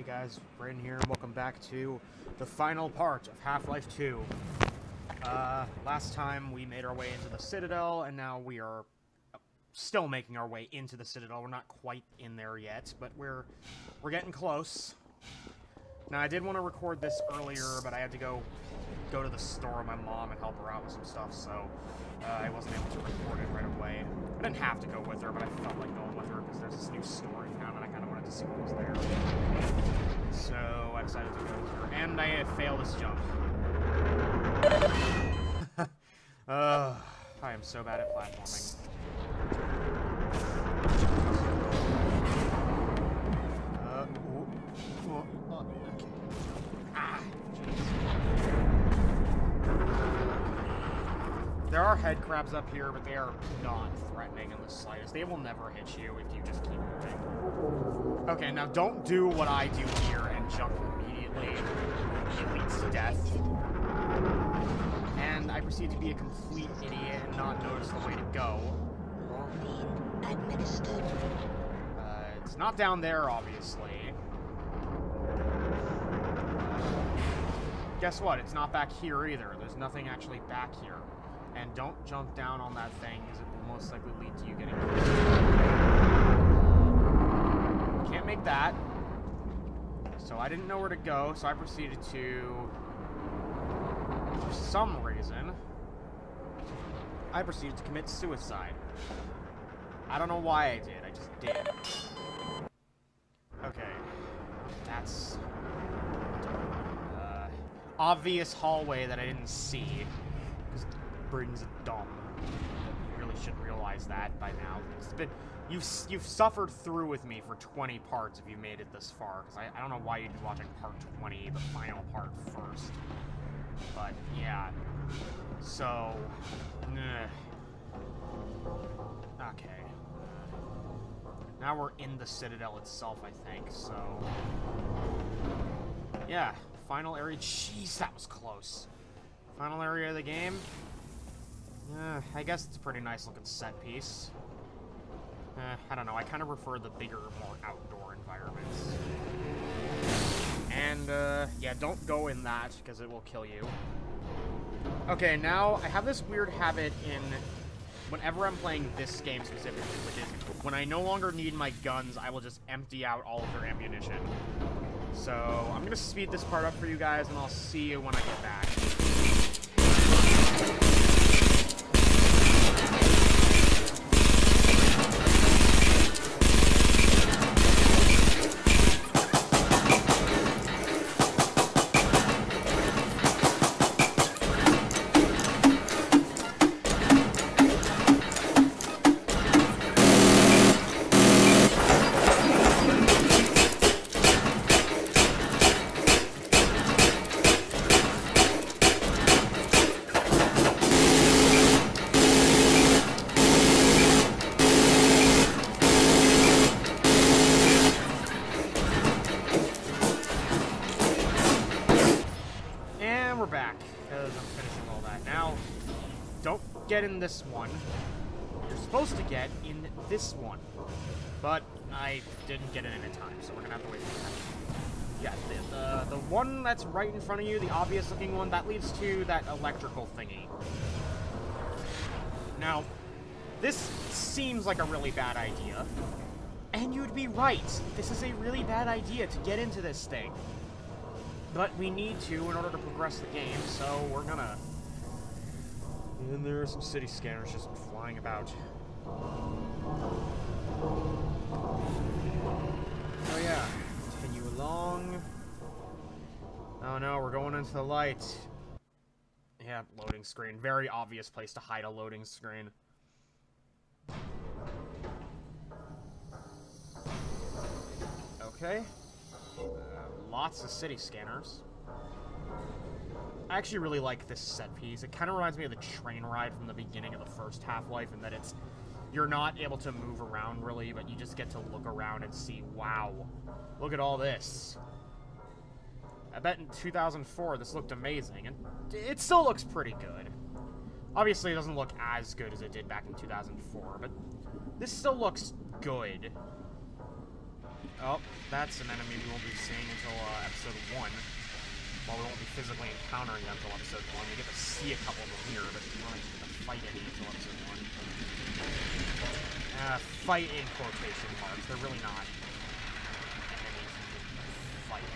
Hey guys, Breen here, and welcome back to the final part of Half-Life 2. Last time we made our way into the Citadel, and now we are still making our way into the Citadel. We're not quite in there yet, but we're getting close. Now, I did want to record this earlier, but I had to go to the store with my mom and help her out with some stuff, so I wasn't able to record it right away. I didn't have to go with her, but I felt like going with her because there's this new store in town, and I kind of wanted to see what was there. So I decided to go with her, and I failed this jump. I am so bad at platforming. Okay. Ah, jeez. There are head crabs up here, but they are not threatening in the slightest. They will never hit you if you just keep moving. Okay, now don't do what I do here and jump immediately. It leads to death. And I proceed to be a complete idiot and not notice the way to go. Morphine administered. It's not down there, obviously. Guess what? It's not back here either. There's nothing actually back here. And don't jump down on that thing, because it will most likely lead to you getting killed. Can't make that. So I didn't know where to go, so I proceeded to... For some reason, I proceeded to commit suicide. I don't know why I did, I just did. Okay. That's... obvious hallway that I didn't see. Because Breen's dumb. You really should realize that by now. It's been... You've suffered through with me for 20 parts if you made it this far, because I don't know why you'd be watching part 20, the final part first. But, yeah. So... Okay. Now we're in the Citadel itself, I think, so... Yeah, final area... Jeez, that was close. Final area of the game? I guess it's a pretty nice looking set piece. I don't know, I kind of prefer the bigger, more outdoor environments. And, yeah, don't go in that, because it will kill you. Okay, now, I have this weird habit in... Whenever I'm playing this game specifically, which is, when I no longer need my guns, I will just empty out all of their ammunition. So, I'm gonna speed this part up for you guys, and I'll see you when I get back. Get in this one. You're supposed to get in this one. But I didn't get in time, so we're gonna have to wait for that. Yeah, the one that's right in front of you, the obvious looking one, that leads to that electrical thingy. Now, this seems like a really bad idea. And you'd be right. This is a really bad idea to get into this thing. But we need to in order to progress the game, so we're gonna... And there are some city scanners just flying about. Oh yeah, continue along. Oh no, we're going into the light. Yeah, loading screen. Very obvious place to hide a loading screen. Okay. Lots of city scanners. I actually really like this set piece. It kind of reminds me of the train ride from the beginning of the first Half-Life, in that it's... You're not able to move around, really, but you just get to look around and see, wow, look at all this. I bet in 2004 this looked amazing, and it still looks pretty good. Obviously, it doesn't look as good as it did back in 2004, but this still looks good. Oh, that's an enemy we won't be seeing until episode 1. Well, we won't be physically encountering them until episode 1. We get to see a couple of them here, but we won't actually get to fight any until episode 1. Fight in quotation marks. They're really not enemies to fight.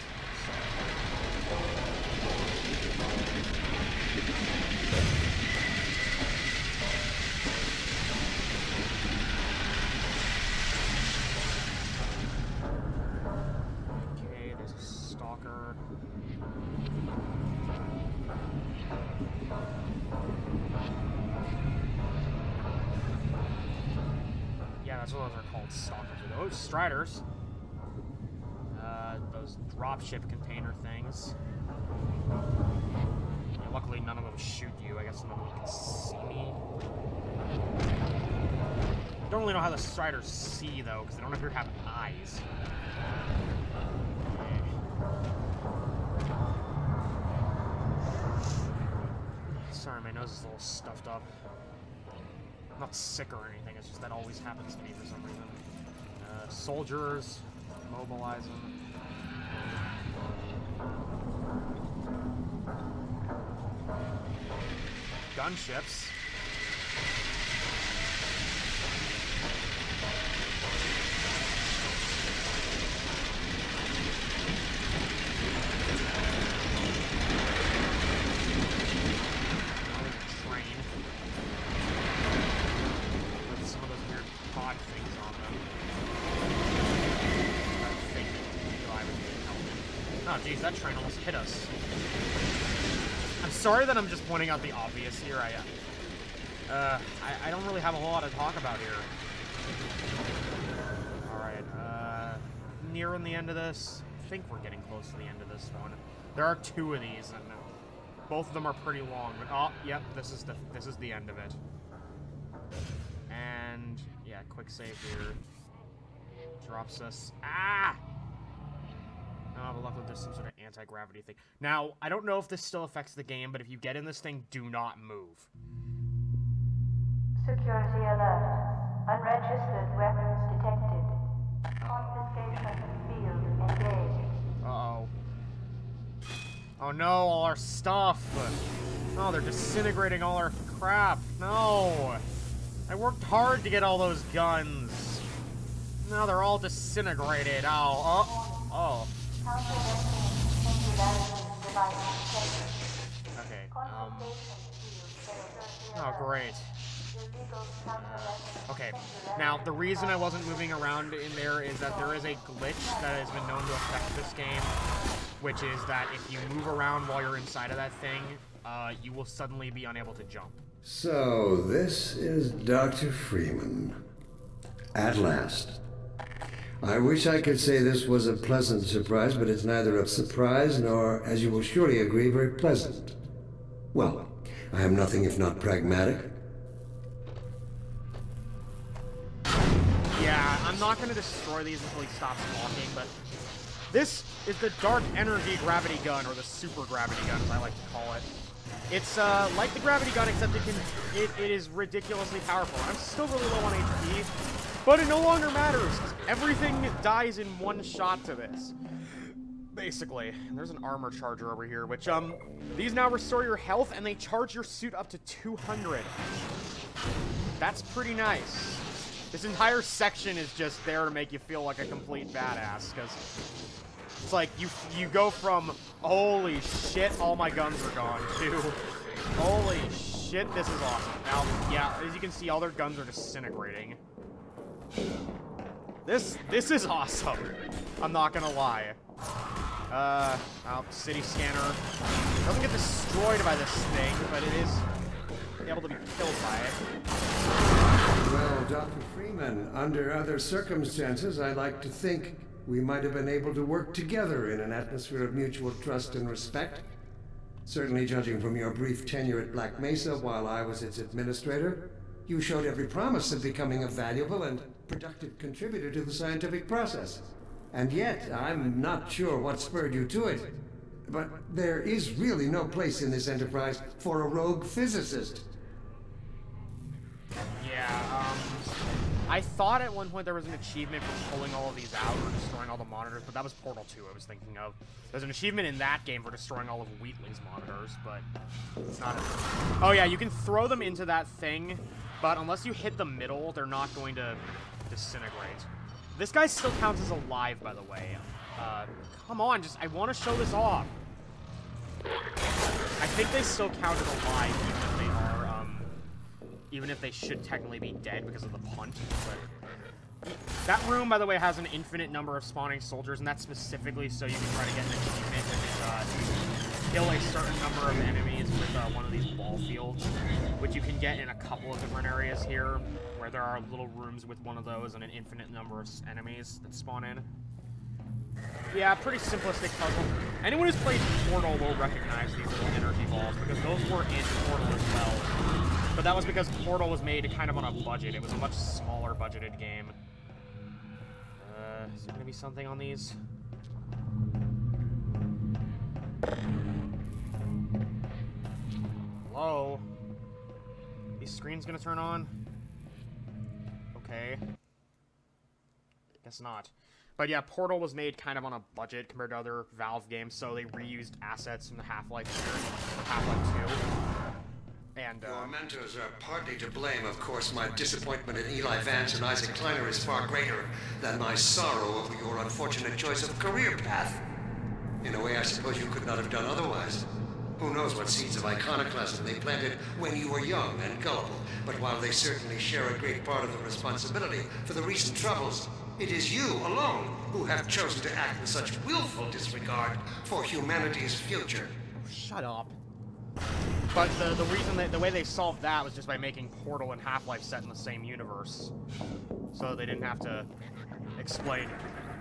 Okay, there's a stalker. Yeah, that's what those are called, stalkers. Those striders. Those dropship container things. Yeah, luckily, none of them shoot you. I guess none of them can see me. Don't really know how the striders see, though, because they don't appear to have eyes. Okay. Sorry, my nose is a little stuffed up. I'm not sick or anything, it's just that always happens to me for some reason. Soldiers, mobilize them. Gunships. Oh, geez, that train almost hit us. I'm sorry that I'm just pointing out the obvious here. I don't really have a whole lot to talk about here. Alright, nearing the end of this. I think we're getting close to the end of this one. There are 2 of these, and both of them are pretty long, but oh, yep, this is the end of it. And, yeah, quick save here. Drops us. Ah! Oh, but luckily there's some sort of anti-gravity thing. Now, I don't know if this still affects the game, but if you get in this thing, do not move. Security alert. Unregistered weapons detected. Confiscation field engaged. Uh-oh. Oh no, all our stuff! Oh, they're disintegrating all our crap. No! I worked hard to get all those guns. Now they're all disintegrated. Ow. Oh. Okay, oh, great. Okay, now, the reason I wasn't moving around in there is that there is a glitch that has been known to affect this game, which is that if you move around while you're inside of that thing, you will suddenly be unable to jump. So, this is Dr. Freeman. At last. I wish I could say this was a pleasant surprise, but it's neither a surprise nor, as you will surely agree, very pleasant. Well, I am nothing if not pragmatic. Yeah, I'm not going to destroy these until he stops talking, but this is the Dark Energy Gravity Gun, or the Super Gravity Gun, as I like to call it. It's like the Gravity Gun, except it is ridiculously powerful. I'm still really low on HP, but it no longer matters, because everything dies in one shot to this. Basically. And there's an armor charger over here, which, these now restore your health, and they charge your suit up to 200. That's pretty nice. This entire section is just there to make you feel like a complete badass, because it's like, you go from, holy shit, all my guns are gone, to, holy shit, this is awesome. Now, yeah, as you can see, all their guns are disintegrating. This is awesome. I'm not gonna lie. City scanner. Doesn't get destroyed by this thing, but it is able to be killed by it. Well, Dr. Freeman, under other circumstances, I like to think we might have been able to work together in an atmosphere of mutual trust and respect. Certainly, judging from your brief tenure at Black Mesa while I was its administrator, you showed every promise of becoming a valuable and productive contributor to the scientific process. And yet, I'm not sure what spurred you to it. But there is really no place in this enterprise for a rogue physicist. Yeah, I thought at one point there was an achievement for pulling all of these out or destroying all the monitors, but that was Portal 2 I was thinking of. There's an achievement in that game for destroying all of Wheatley's monitors, but it's not. Oh yeah, you can throw them into that thing, but unless you hit the middle, they're not going to disintegrate. This guy still counts as alive, by the way. Come on, just I want to show this off. I think they still count as alive, even if they are, even if they should technically be dead because of the punt. But that room, by the way, has an infinite number of spawning soldiers, and that's specifically so you can try to get an achievement and kill a certain number of enemies with one of these ball fields, which you can get in a couple of different areas here, where there are little rooms with one of those and an infinite number of enemies that spawn in. Yeah, pretty simplistic puzzle. Anyone who's played Portal will recognize these little energy balls, because those were in Portal as well. But that was because Portal was made kind of on a budget. It was a much smaller budgeted game. Is there gonna be something on these? Hello? These screens gonna turn on? Okay. Guess not. But yeah, Portal was made kind of on a budget compared to other Valve games, so they reused assets from the Half-Life series, Half-Life 2. And, Your mentors are partly to blame, of course. My disappointment in Eli Vance and Isaac Kleiner is far greater than my sorrow over your unfortunate choice of career path. In a way, I suppose you could not have done otherwise. Who knows what seeds of iconoclasm they planted when you were young and gullible, but while they certainly share a great part of the responsibility for the recent troubles, it is you alone who have chosen to act with such willful disregard for humanity's future. Shut up. But the reason the way they solved that was just by making Portal and Half-Life set in the same universe. So they didn't have to explain,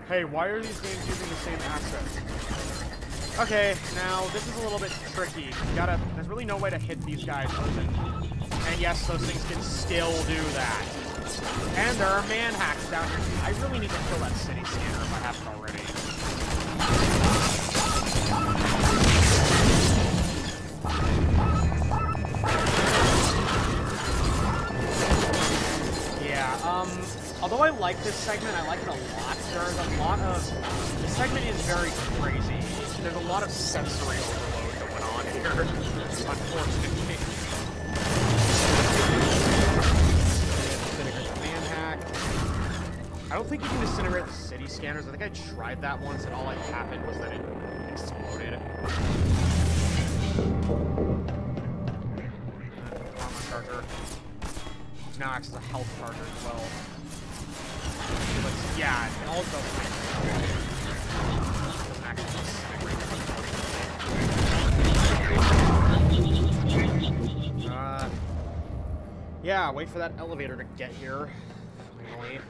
hey, why are these games using the same assets? Okay, now this is a little bit tricky. There's really no way to hit these guys other than, and yes, those things can still do that. And there are man hacks down here. I really need to kill that city scanner if I haven't already. Yeah, although I like this segment, I like it a lot. There's a lot of... This segment is very crazy. There's a lot of sensory overload going on here, unfortunately. Man hack. I don't think you can disintegrate the city scanners. I think I tried that once, and all that happened was that it exploded. Armor charger. Which now acts as a health charger as well. But yeah, it all does yeah, wait for that elevator to get here. Finally.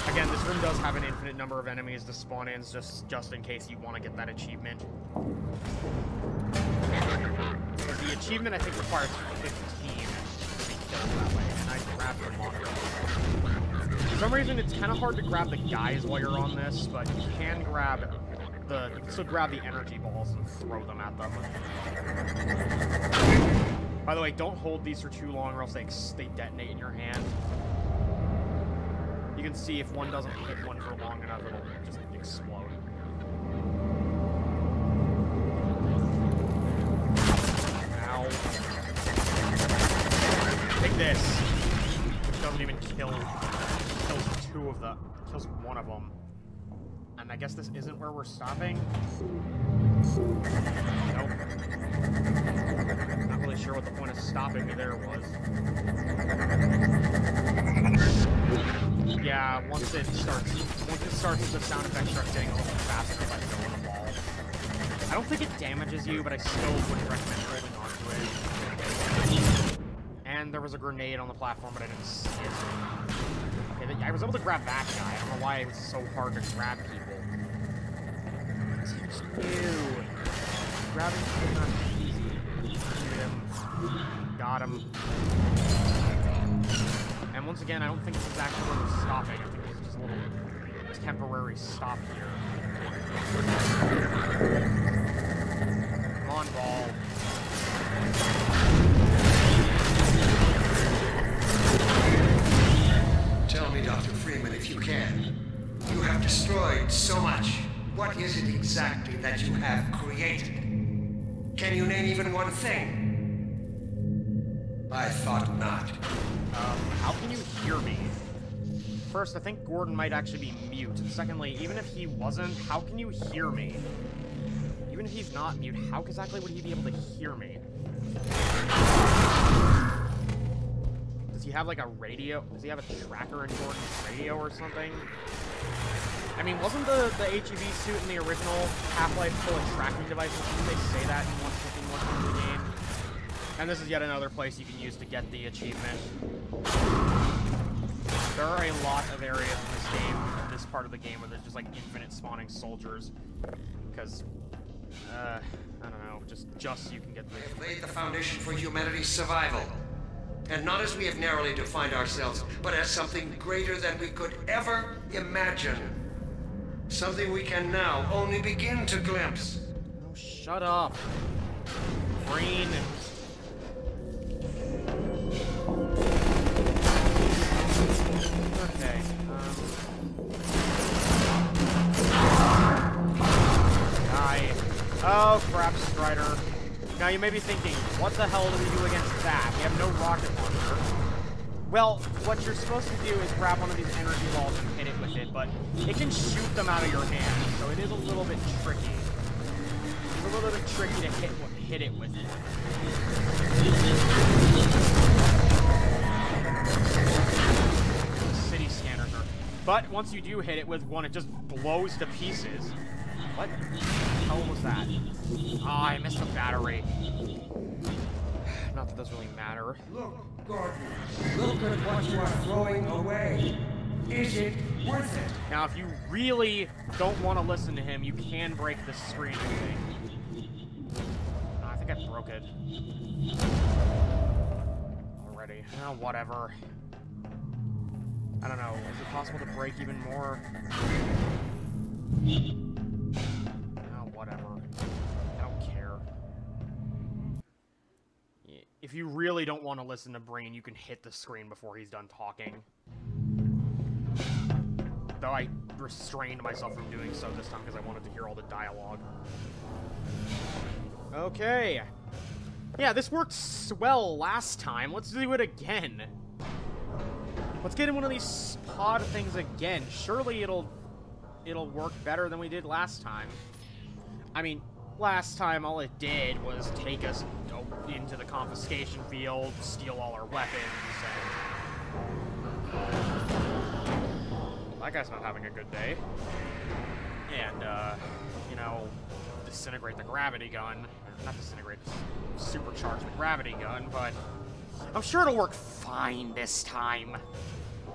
Again, this room does have an infinite number of enemies to spawn in, just in case you want to get that achievement. The achievement, I think, requires 15 to be killed that way, and I grabbed the monitor. For some reason, it's kind of hard to grab the guys while you're on this, but you can grab the... You can still grab the energy balls and throw them at them. By the way, don't hold these for too long or else they detonate in your hand. You can see if one doesn't hit one for long enough, it'll just explode. Ow. Take this. Which doesn't even kill. Kills two of them. Kills one of them. And I guess this isn't where we're stopping? Nope. Not really sure what the point of stopping me there was. Yeah, once it starts, the sound effects start getting a little faster if I go on the ball. I don't think it damages you, but I still wouldn't recommend holding onto it. And there was a grenade on the platform, but I didn't see it. Okay, I was able to grab that guy. I don't know why it was so hard to grab people. Ew. Grabbing people is not easy. Got him. And once again, I don't think this is actually where we're stopping. I think this is just a little temporary stop here. Come on, ball. What is it exactly that you have created? Can you name even one thing? I thought not. How can you hear me? First, I think Gordon might actually be mute. And secondly, even if he wasn't, how can you hear me? Even if he's not mute, how exactly would he be able to hear me? Does he have like a radio? Does he have a tracker in Gordon's radio or something? I mean, wasn't the HEV suit in the original Half-Life full of tracking devices? Didn't they say that in one part of the game? And this is yet another place you can use to get the achievement. There are a lot of areas in this game, in this part of the game, where there's just like infinite spawning soldiers. Because, I don't know, just so you can get the... We have laid the foundation for humanity's survival. And not as we have narrowly defined ourselves, but as something greater than we could ever imagine. Something we can now only begin to glimpse. Oh, shut up. Breen. Okay, Die. Oh, crap, Strider. Now you may be thinking, what the hell do we do against that? We have no rocket launcher. Well, what you're supposed to do is grab one of these energy balls and hit it with it, but it can shoot them out of your hand, so it is a little bit tricky. It's a little bit tricky to hit it with it. City scanners are... But once you do hit it with one, it just blows to pieces. What the hell was that? Ah, I missed the battery. Not that those really matter. Look, Gordon. Look at what you are throwing away. Is it worth it? Now, if you really don't want to listen to him, you can break the screen, I think. No, I think I broke it. Already. Oh, whatever. I don't know. Is it possible to break even more? Oh, whatever. I don't care. If you really don't want to listen to Breen, you can hit the screen before he's done talking. Though I restrained myself from doing so this time because I wanted to hear all the dialogue. Okay. Yeah, this worked swell last time. Let's do it again. Let's get in one of these pod things again. Surely it'll work better than we did last time. I mean, last time all it did was take us into the confiscation field, steal all our weapons, and... That guy's not having a good day. And, you know, disintegrate the gravity gun. Not disintegrate, supercharge the gravity gun, but I'm sure it'll work fine this time.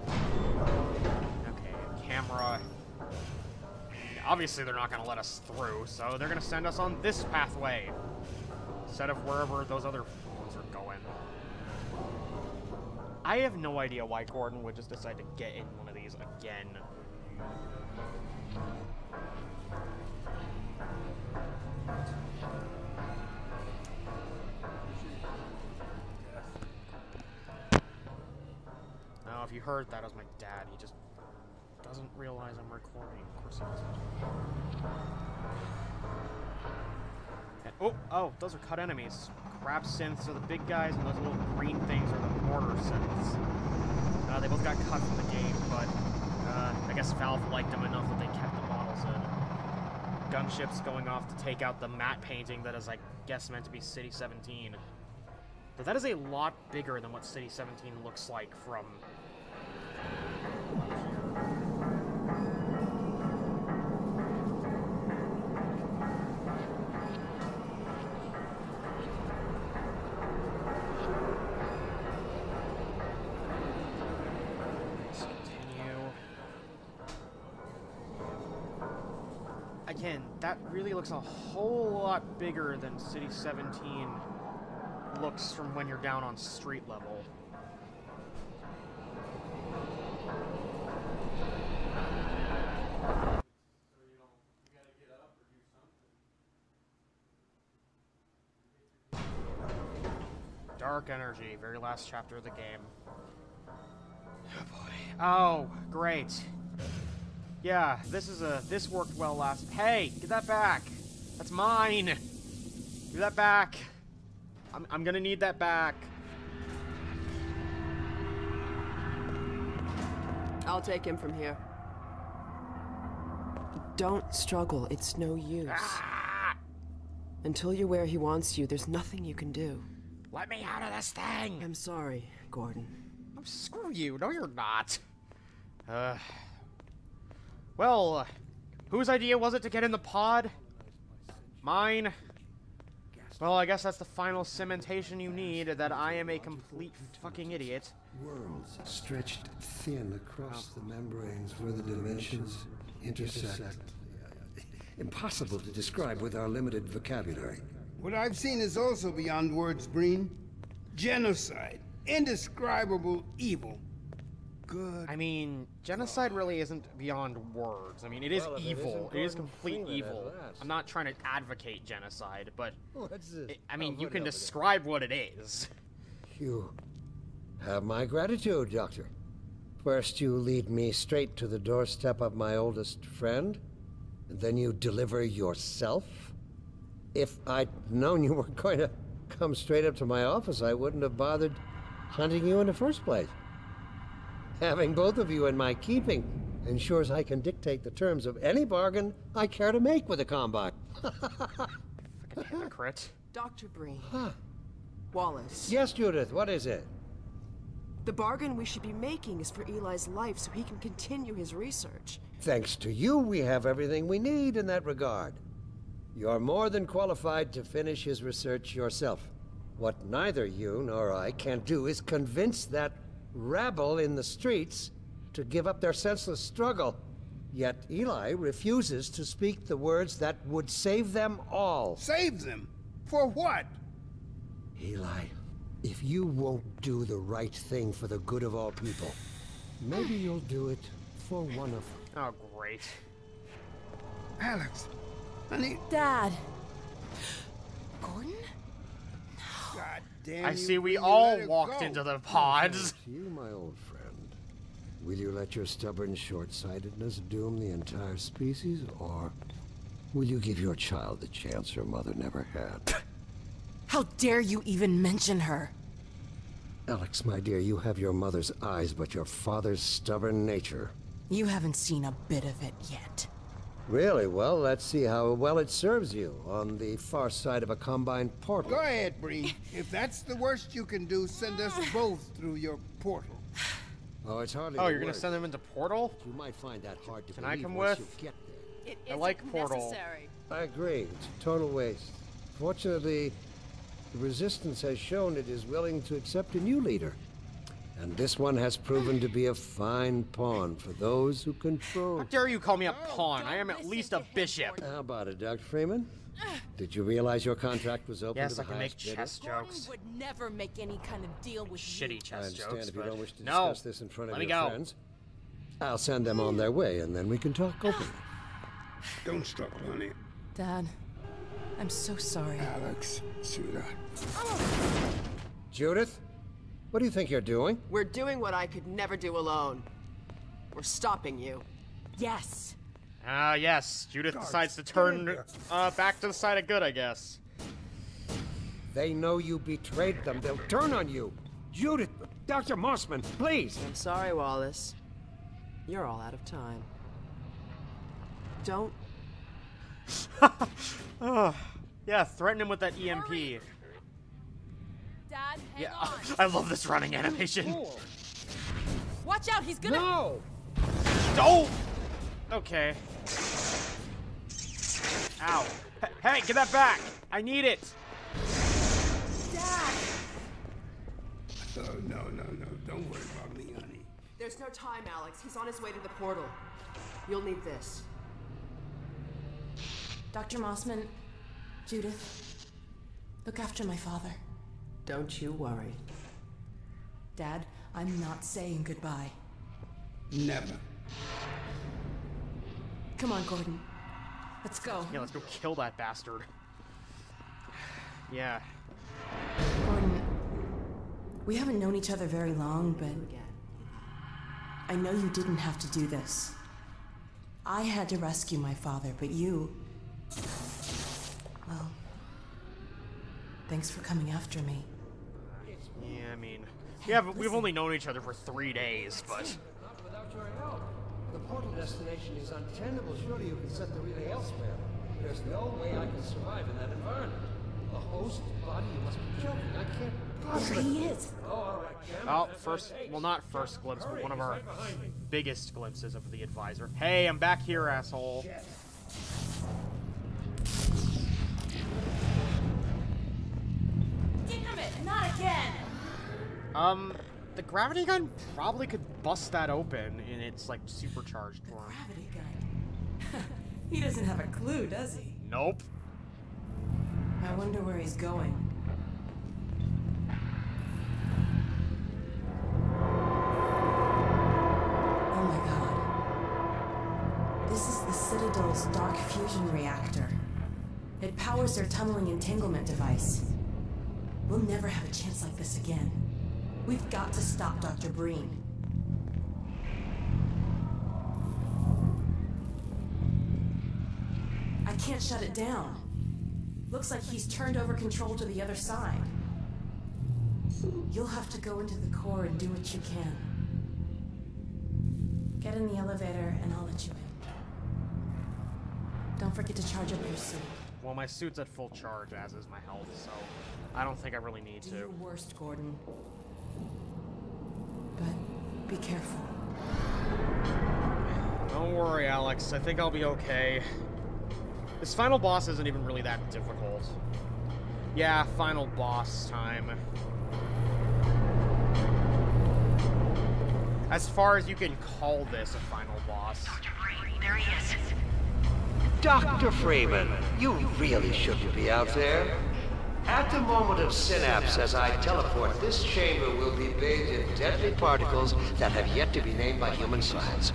Okay, camera. Obviously they're not going to let us through, so they're going to send us on this pathway instead of wherever those other ones are going. I have no idea why Gordon would just decide to get in one of these again. Now, if you heard that, it was my dad. He just doesn't realize I'm recording. Of course he doesn't. And, oh, those are cut enemies. Crab synths are the big guys, and those little green things are the mortar synths. They both got cut from the game, but I guess Valve liked them enough that they kept the models in. Gunships going off to take out the matte painting that is, I guess, meant to be City 17. But that is a lot bigger than what City 17 looks like from... Again, that really looks a whole lot bigger than City 17 looks from when you're down on street level. Dark energy, very last chapter of the game. Oh boy. Oh, great. Yeah, this worked well last. Hey, get that back. That's mine. Give that back. I'm gonna need that back. I'll take him from here. Don't struggle. It's no use. Ah! Until you're where he wants you, there's nothing you can do. Let me out of this thing. I'm sorry, Gordon. Oh, screw you. No, you're not. Well, whose idea was it to get in the pod? Mine? Well, I guess that's the final cementation you need, that I am a complete fucking idiot. Worlds stretched thin across the membranes where the dimensions intersect. Impossible to describe with our limited vocabulary. What I've seen is also beyond words, Breen. Genocide. Indescribable evil. Good. I mean, genocide really isn't beyond words. I mean, it is evil. It is complete evil. I'm not trying to advocate genocide, but I mean, you can describe what it is. You have my gratitude, Doctor. First, you lead me straight to the doorstep of my oldest friend, and then you deliver yourself. If I'd known you were going to come straight up to my office, I wouldn't have bothered hunting you in the first place. Having both of you in my keeping ensures I can dictate the terms of any bargain I care to make with a Combine. Fucking hypocrite. Dr. Breen. Huh. Wallace. Yes, Judith, what is it? The bargain we should be making is for Eli's life so he can continue his research. Thanks to you, we have everything we need in that regard. You're more than qualified to finish his research yourself. What neither you nor I can do is convince that rabble in the streets to give up their senseless struggle. Yet Eli refuses to speak the words that would save them all. Save them? For what? Eli, if you won't do the right thing for the good of all people, maybe you'll do it for one of them. Oh, great. Alex, honey. Dad. Gordon? God damn I you, see we will you all let it walked go? into the pods. You, my old friend, will you let your stubborn short-sightedness doom the entire species, or will you give your child the chance her mother never had? How dare you even mention her? Alex, my dear, you have your mother's eyes, but your father's stubborn nature. You haven't seen a bit of it yet. Really? Well, let's see how well it serves you on the far side of a Combine portal. Go ahead, Breen. If that's the worst you can do, send us both through your portal. Oh, it's hardly Oh, the you're gonna worst. send them into Portal? You might find that hard to Can I believe come once with? you get there. I like Portal. I agree. It's a total waste. Fortunately, the Resistance has shown it is willing to accept a new leader. And this one has proven to be a fine pawn for those who control. How dare you call me a pawn? I am at least a bishop. How about it, Dr. Freeman? Did you realize your contract was open Yes, to I the can make highest bidder? chess jokes. would never make any kind of deal with Shitty I chess understand jokes, if you but don't wish to no. discuss this in front of Let me your go. friends. I'll send them on their way, and then we can talk openly. Don't struggle, honey. Dad, I'm so sorry. Alex, sweetheart. Judith, what do you think you're doing? We're doing what I could never do alone. We're stopping you. Yes. Ah, yes. Judith decides to turn back to the side of good, I guess. They know you betrayed them. They'll turn on you. Judith, Dr. Mossman, please. I'm sorry, Wallace. You're all out of time. Don't. Yeah, threaten him with that EMP. Dad, hang Yeah, on. I love this running animation. Watch out, he's gonna. No! Oh! Okay. Ow. Hey, get that back! I need it! Dad. Oh, no. Don't worry about me, honey. There's no time, Alex. He's on his way to the portal. You'll need this. Dr. Mossman, Judith, look after my father. Don't you worry. Dad, I'm not saying goodbye. Never. Come on, Gordon. Let's go. Yeah, let's go kill that bastard. Yeah. Gordon, we haven't known each other very long, but I know you didn't have to do this. I had to rescue my father, but you... Well... Thanks for coming after me. Yeah, I mean... we've only known each other for 3 days, but... Not without your help. The portal destination is untenable. Surely you can set the relay elsewhere. There's no way I can survive in that environment. A host body, you must be joking. I can't possibly... There he is! Oh, all right, damn it. Oh, first... Well, not first glimpse, but one of our biggest glimpses of the advisor. Hey, I'm back here, asshole. Damn it! Not again! The gravity gun probably could bust that open in its, like, supercharged form. Gravity gun. He doesn't have a clue, does he? Nope. I wonder where he's going. Oh my god. This is the Citadel's dark fusion reactor. It powers their tunneling entanglement device. We'll never have a chance like this again. We've got to stop Dr. Breen. I can't shut it down. Looks like he's turned over control to the other side. You'll have to go into the core and do what you can. Get in the elevator and I'll let you in. Don't forget to charge up your suit. Well, my suit's at full charge, as is my health, so I don't think I really need Do to. your worst, Gordon. But be careful. Don't worry, Alex. I think I'll be okay. This final boss isn't even really that difficult. Yeah, final boss time. As far as you can call this a final boss. Dr. Breen, there he is. Dr. Freeman, you really shouldn't be out there. At the moment of synapse, as I teleport, this chamber will be bathed in deadly particles that have yet to be named by human science.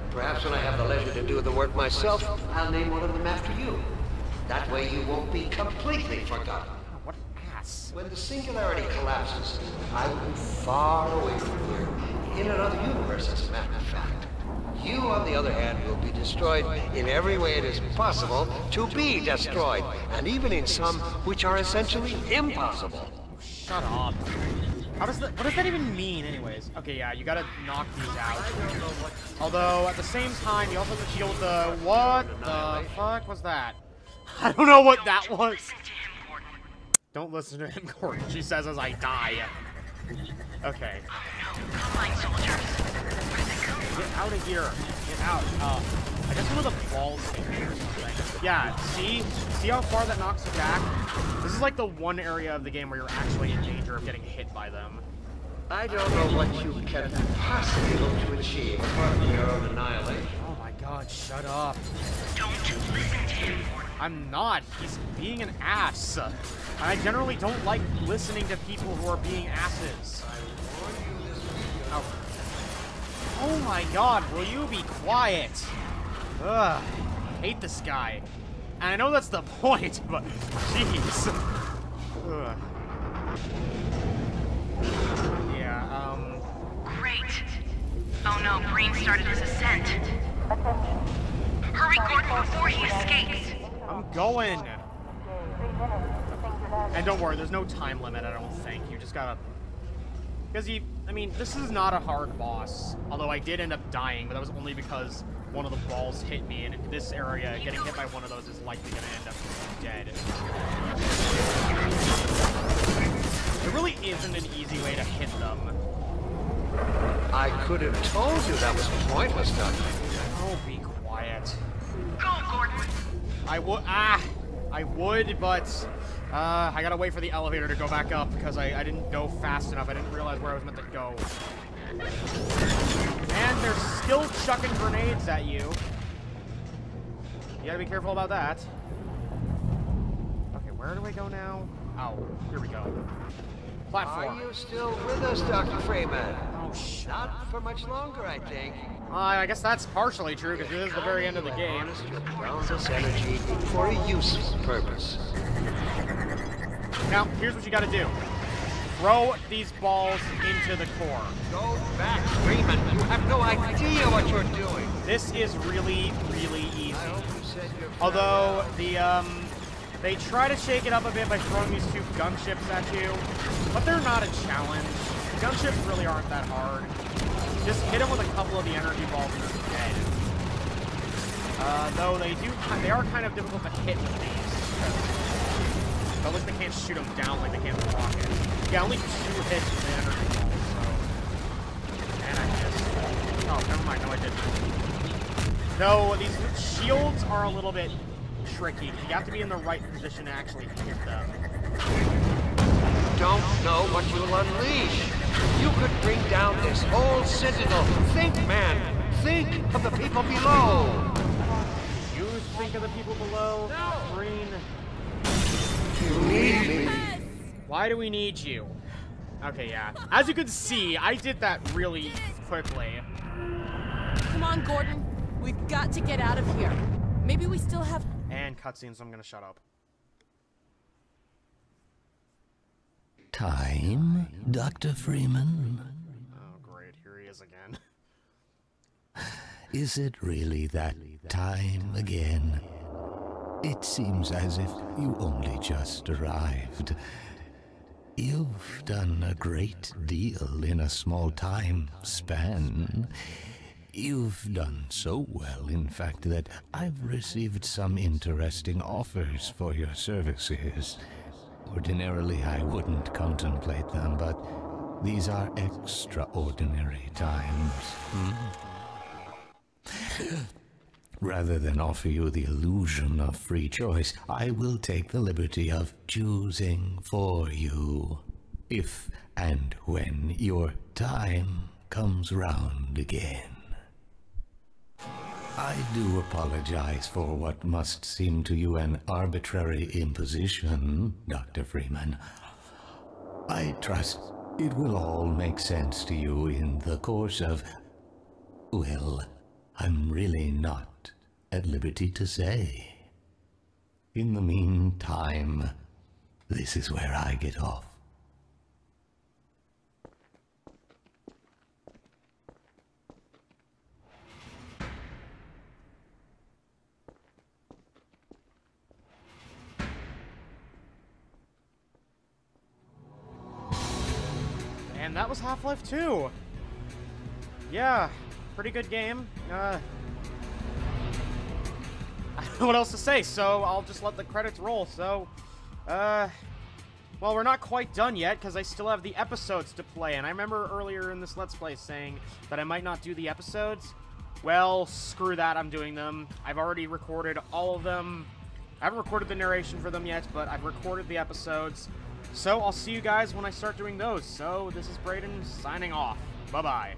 Perhaps when I have the leisure to do the work myself, I'll name one of them after you. That way you won't be completely forgotten. Oh, what an ass. When the singularity collapses, I will be far away from here, in another universe, as a matter of fact. You, on the other hand, will be destroyed in every way it is possible to be destroyed, and even in some which are essentially impossible. Shut up. What does that even mean, anyways? Okay, yeah, you gotta knock these out. Although, at the same time, you also have to deal with the... What the fuck was that? I don't know what that was. Don't listen to him, Gordon. She says as I die. Okay. Come on, soldiers. Get out of here. Get out. I guess one of the balls hit me or something. Yeah, see how far that knocks you back? This is like the one area of the game where you're actually in danger of getting hit by them. I don't know what you can possibly hope to achieve apart from your own annihilation. Oh my god, shut up. Don't listen to him, Gordon. I'm not. He's being an ass. I generally don't like listening to people who are being asses. Oh. Oh my god, will you be quiet? Ugh, I hate this guy. And I know that's the point, but jeez. Ugh. Yeah, Great. Oh no, Breen started his ascent. Attention. Hurry, Gordon, before he escapes. I'm going. 3 minutes to singularity. And don't worry, there's no time limit, I don't think. You just gotta... Because I mean, this is not a hard boss. Although I did end up dying, but that was only because one of the balls hit me, and in this area, getting hit by one of those is likely gonna end up dead. There really isn't an easy way to hit them. I could have told you that was pointless, Doctor. Oh, be quiet. Go, Gordon. I would, but I gotta wait for the elevator to go back up because I didn't go fast enough. I didn't realize where I was meant to go. And they're still chucking grenades at you. You gotta be careful about that. Okay, where do I go now? Oh, here we go. Platform. Are you still with us, Dr. Freeman? Oh, shit. Not for much longer, I think. I guess that's partially true because this is the very end of the game. Harness your boundless energy for a useful purpose. Now, here's what you gotta do. throw these balls into the core. Go back, Freeman. You have no idea what you're doing. This is really, really easy. I hope you said your Although, they try to shake it up a bit by throwing these 2 gunships at you, but they're not a challenge. Gunships really aren't that hard. Just hit them with a couple of the energy balls and they're dead. Though they are kind of difficult to hit with these. But at least they can't shoot them down like they can with rockets. Yeah, only 2 hits with the energy balls, so... And I missed. Oh, never mind, no I didn't. Though, these shields are a little bit tricky. You have to be in the right position to actually hit them. Don't know what you'll unleash. You could bring down this whole Citadel. Think, man. Think of the people below. You think of the people below? No. Breen. You need me. Why do we need you? Okay, yeah. As you can see, I did that really quickly. Come on, Gordon. We've got to get out of here. Maybe we still have... And cutscenes, so I'm gonna shut up. Time, Dr. Freeman? Oh, great. Here he is again. Is it really that time again? It seems as if you only just arrived. You've done a great deal in a small time span. You've done so well, in fact, that I've received some interesting offers for your services. Ordinarily, I wouldn't contemplate them, but these are extraordinary times. Rather than offer you the illusion of free choice, I will take the liberty of choosing for you, if and when your time comes round again. I do apologize for what must seem to you an arbitrary imposition, Dr. Freeman. I trust it will all make sense to you in the course of... well, I'm really not at liberty to say. In the meantime, this is where I get off. And that was Half-Life 2. Yeah, pretty good game. I don't know what else to say, so I'll just let the credits roll. So, well, we're not quite done yet, because I still have the episodes to play, and I remember earlier in this Let's Play saying that I might not do the episodes. Well, screw that, I'm doing them. I've already recorded all of them. I haven't recorded the narration for them yet, but I've recorded the episodes. So, I'll see you guys when I start doing those. So, this is Brayden signing off. Bye-bye.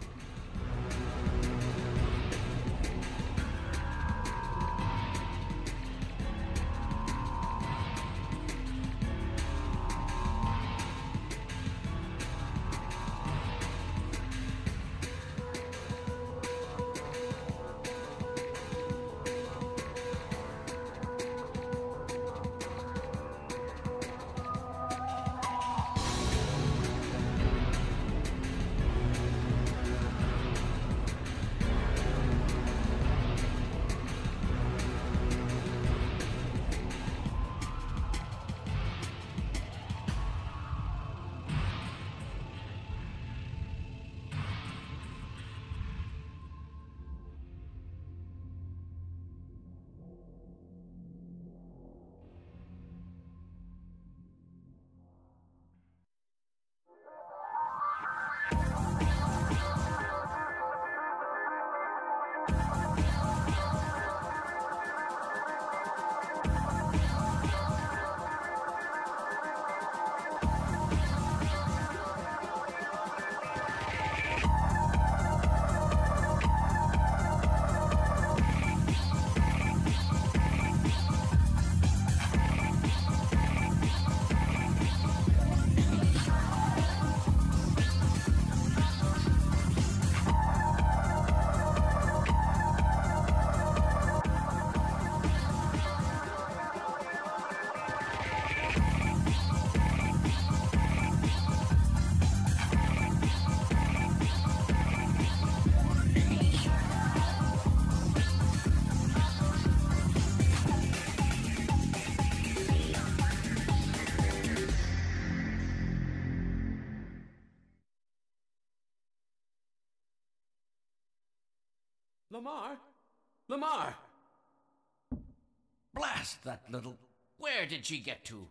Lamar? Lamar! Blast that little... Where did she get to?